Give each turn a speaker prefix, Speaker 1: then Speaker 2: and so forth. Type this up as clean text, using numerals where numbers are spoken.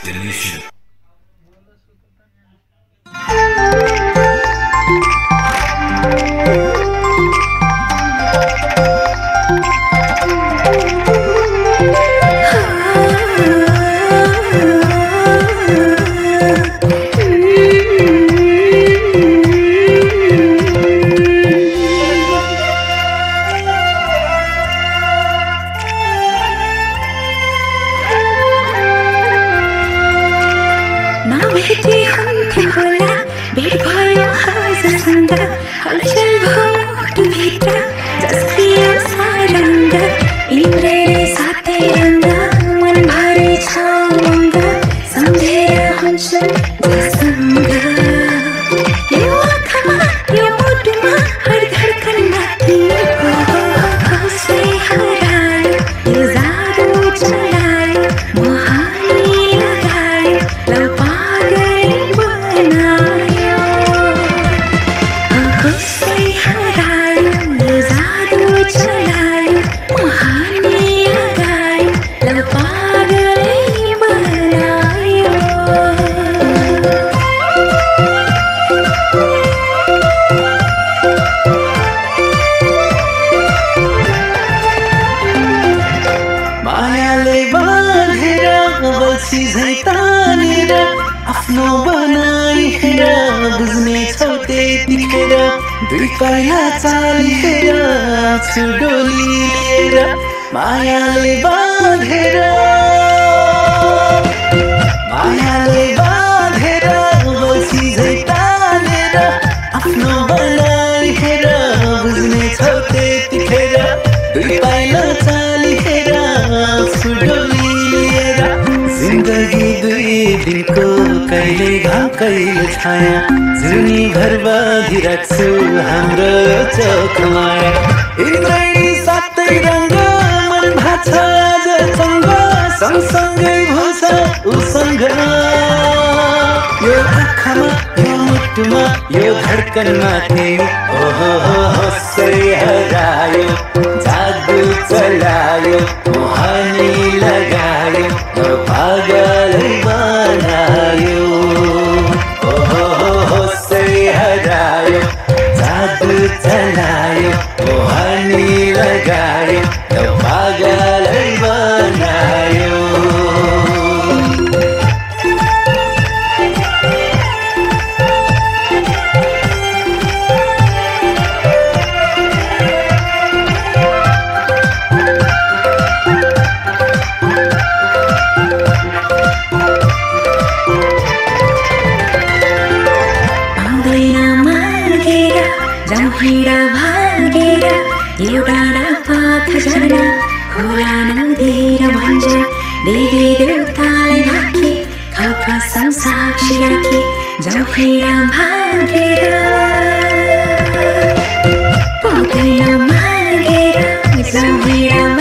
Speaker 1: Generation.
Speaker 2: भेटी हुन्थ्यो होला भेट भयो हजुरसँग हलचल भयो मुटुभित्र जस्तै सारङ्ग इन्द्रले साथै रङ्ग मनभरि छ मङ्ग सम्झेर हुन्छ जसँग यो आँखामा यो मुटुमा हर धड्कनमा तिम्रो कसै हरायो यो जादु चलायो मोहानी लगायो लौ
Speaker 3: आफ्नो बनाइहेर बुझ्नेछौ त्यतिखेर दुई पाइला चालिहेर छुडोली लिएर मायाले बाँधेर बल्छी तानेर आफ्नो बनाइहेर बुझ्नेछौ त्यतिखेर दुई पाइला चालिहेर छुडोली लिएर जिन्दगी दुई दिनको कहिले घाम कहिले छाया जुनी घर बाँधिराख्छु हाम्रो चोखमाया इन्द्रणी सातै रङ्ग मन भाछ आज चङ्ग सँगसँगै भन्छ उसँग यो आँखामा यो मुटुमा यो धड्कनमा तिमी ओहो हसै हरायो जादु चलायो मोहानी लगायो पागलै बनायो ओहो हसै हरायो जादु चलायो मोहानी लगायो पागलै बनायो
Speaker 2: हिँडा भागेर एउटा पाथ जान खोला नदीर भन्छ देवी देवतालाई ढाके खपसम साक्षी राखे जाउँ हिँडा भागेर पुग्दैन मागेर जाउँ हिँडा